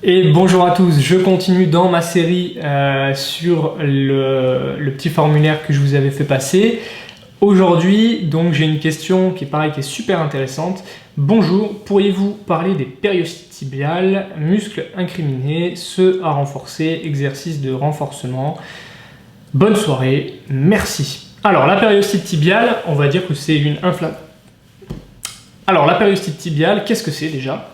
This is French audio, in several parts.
Et bonjour à tous, je continue dans ma série sur le petit formulaire que je vous avais fait passer. Aujourd'hui, donc j'ai une question qui est super intéressante. Bonjour, pourriez-vous parler des périostites tibiales, muscles incriminés, ceux à renforcer, exercice de renforcement. Bonne soirée, merci. Alors la périostite tibiale, on va dire que c'est une inflammation. Alors la périostite tibiale, qu'est-ce que c'est déjà ?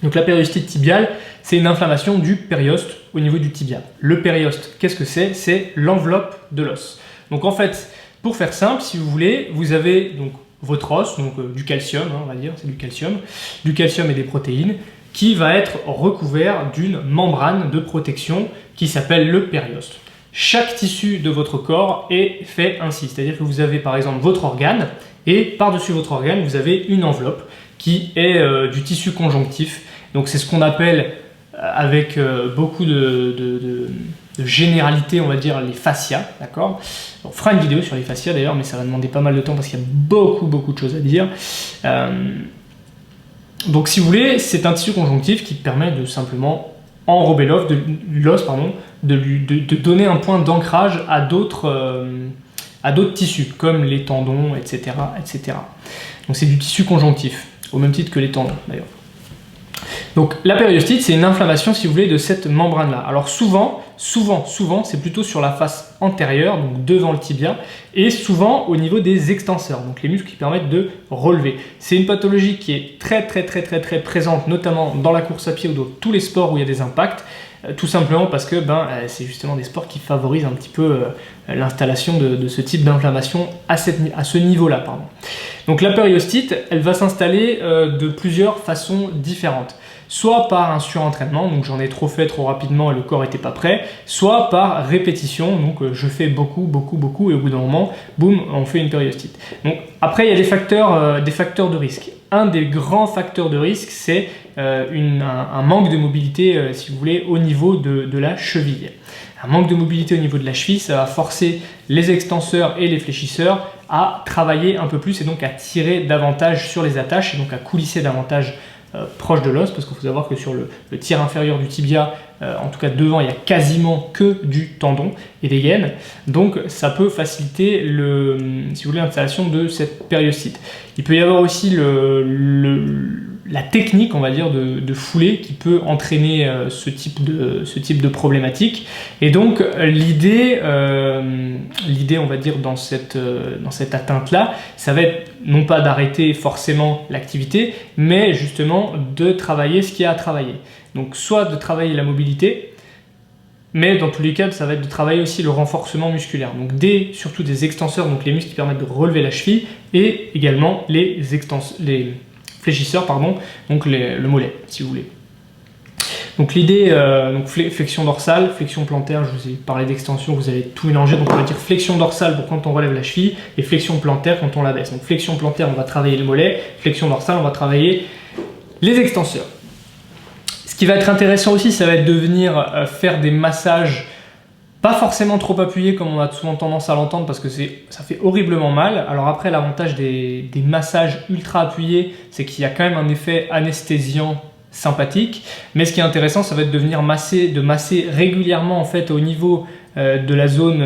Donc la périostite tibiale, c'est une inflammation du périoste au niveau du tibia. Le périoste, qu'est-ce que c'est ? C'est l'enveloppe de l'os. Donc en fait, pour faire simple, si vous voulez, vous avez donc votre os, donc du calcium, on va dire, c'est du calcium et des protéines, qui va être recouvert d'une membrane de protection qui s'appelle le périoste. Chaque tissu de votre corps est fait ainsi, c'est-à-dire que vous avez par exemple votre organe, et par-dessus votre organe, vous avez une enveloppe qui est du tissu conjonctif. Donc c'est ce qu'on appelle, avec beaucoup de généralité, on va dire les fascias, d'accord ? On fera une vidéo sur les fascias d'ailleurs, mais ça va demander pas mal de temps parce qu'il y a beaucoup de choses à dire. Donc si vous voulez, c'est un tissu conjonctif qui permet de simplement enrober l'os, de donner un point d'ancrage à d'autres tissus, comme les tendons, etc. etc. Donc c'est du tissu conjonctif, au même titre que les tendons d'ailleurs. Donc la périostite, c'est une inflammation, si vous voulez, de cette membrane-là. Alors souvent, c'est plutôt sur la face antérieure, donc devant le tibia, et souvent au niveau des extenseurs, donc les muscles qui permettent de relever. C'est une pathologie qui est très présente, notamment dans la course à pied ou dans tous les sports où il y a des impacts, tout simplement parce que c'est justement des sports qui favorisent un petit peu l'installation de ce type d'inflammation à ce niveau-là. Donc la périostite, elle va s'installer de plusieurs façons différentes. Soit par un surentraînement, donc j'en ai trop fait trop rapidement et le corps n'était pas prêt, soit par répétition, donc je fais beaucoup et au bout d'un moment, boum, on fait une périostite. Donc après, il y a des facteurs de risque. Un des grands facteurs de risque, c'est un manque de mobilité, si vous voulez, au niveau de la cheville. Un manque de mobilité au niveau de la cheville, ça va forcer les extenseurs et les fléchisseurs à travailler un peu plus et donc à tirer davantage sur les attaches et donc à coulisser davantage proche de l'os, parce qu'il faut savoir que sur le tiers inférieur du tibia, en tout cas devant, il n'y a quasiment que du tendon et des gaines, donc ça peut faciliter si vous voulez, l'installation de cette périostite. Il peut y avoir aussi la technique, on va dire, de foulée qui peut entraîner ce type de problématique. Et donc l'idée, on va dire, dans cette atteinte-là, ça va être non pas d'arrêter forcément l'activité, mais justement de travailler ce qu'il y a à travailler. Donc soit de travailler la mobilité, mais dans tous les cas, ça va être de travailler aussi le renforcement musculaire. Donc surtout des extenseurs, donc les muscles qui permettent de relever la cheville, et également les fléchisseurs, donc le mollet, si vous voulez. Donc l'idée, flexion dorsale, flexion plantaire, je vous ai parlé d'extension, vous allez tout mélanger, donc on va dire flexion dorsale pour quand on relève la cheville, et flexion plantaire quand on la baisse. Donc flexion plantaire, on va travailler le mollet, flexion dorsale, on va travailler les extenseurs. Ce qui va être intéressant aussi, ça va être de venir faire des massages pas forcément trop appuyés comme on a souvent tendance à l'entendre parce que ça fait horriblement mal. Alors après, l'avantage des massages ultra appuyés, c'est qu'il y a quand même un effet anesthésiant sympathique, mais ce qui est intéressant, ça va être de venir masser régulièrement en fait au niveau de la zone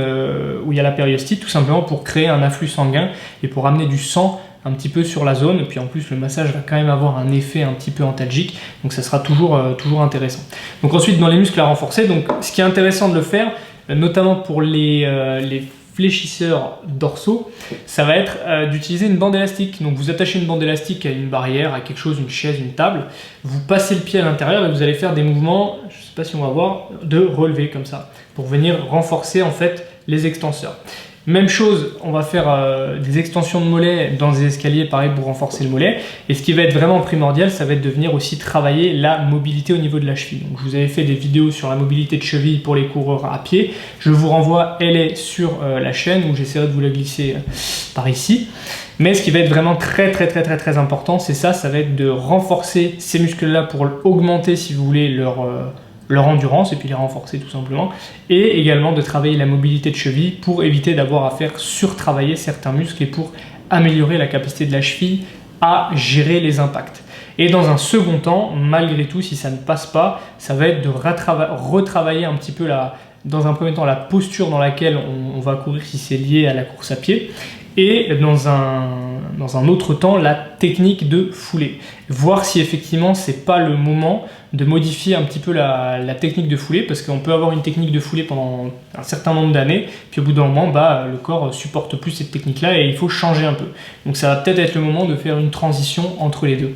où il y a la périostite, tout simplement pour créer un afflux sanguin et pour amener du sang un petit peu sur la zone. Et puis en plus, le massage va quand même avoir un effet un petit peu antalgique, donc ça sera toujours intéressant. Donc ensuite, dans les muscles à renforcer, donc ce qui est intéressant de le faire, notamment pour les fléchisseurs dorsaux, ça va être d'utiliser une bande élastique. Donc vous attachez une bande élastique à une barrière, à quelque chose, une chaise, une table, vous passez le pied à l'intérieur et vous allez faire des mouvements, je ne sais pas si on va voir, de relevé comme ça, pour venir renforcer en fait les extenseurs. Même chose, on va faire des extensions de mollet dans des escaliers, pareil, pour renforcer le mollet. Et ce qui va être vraiment primordial, ça va être de venir aussi travailler la mobilité au niveau de la cheville. Donc, je vous avais fait des vidéos sur la mobilité de cheville pour les coureurs à pied. Je vous renvoie, elle est sur la chaîne, où j'essaierai de vous la glisser par ici. Mais ce qui va être vraiment très important, c'est ça va être de renforcer ces muscles-là pour augmenter, si vous voulez, leur endurance et puis les renforcer tout simplement, et également de travailler la mobilité de cheville pour éviter d'avoir à faire surtravailler certains muscles et pour améliorer la capacité de la cheville à gérer les impacts. Et dans un second temps, malgré tout, si ça ne passe pas, ça va être de retravailler un petit peu dans un premier temps la posture dans laquelle on va courir si c'est lié à la course à pied, et dans un autre temps la technique de foulée. Voir si effectivement c'est pas le moment de modifier un petit peu la technique de foulée, parce qu'on peut avoir une technique de foulée pendant un certain nombre d'années, puis au bout d'un moment le corps supporte plus cette technique là et il faut changer un peu. Donc ça va peut-être être le moment de faire une transition entre les deux.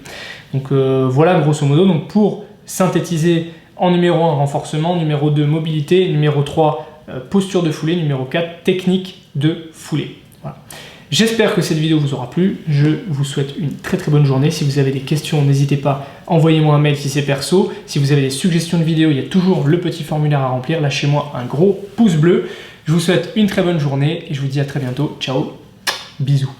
Donc voilà grosso modo, donc pour synthétiser, en numéro 1 renforcement, numéro 2 mobilité, numéro 3 posture de foulée, numéro 4 technique de foulée. Voilà. J'espère que cette vidéo vous aura plu, je vous souhaite une très très bonne journée. Si vous avez des questions, n'hésitez pas, envoyez-moi un mail si c'est perso. Si vous avez des suggestions de vidéos, il y a toujours le petit formulaire à remplir, lâchez-moi un gros pouce bleu. Je vous souhaite une très bonne journée et je vous dis à très bientôt. Ciao, bisous.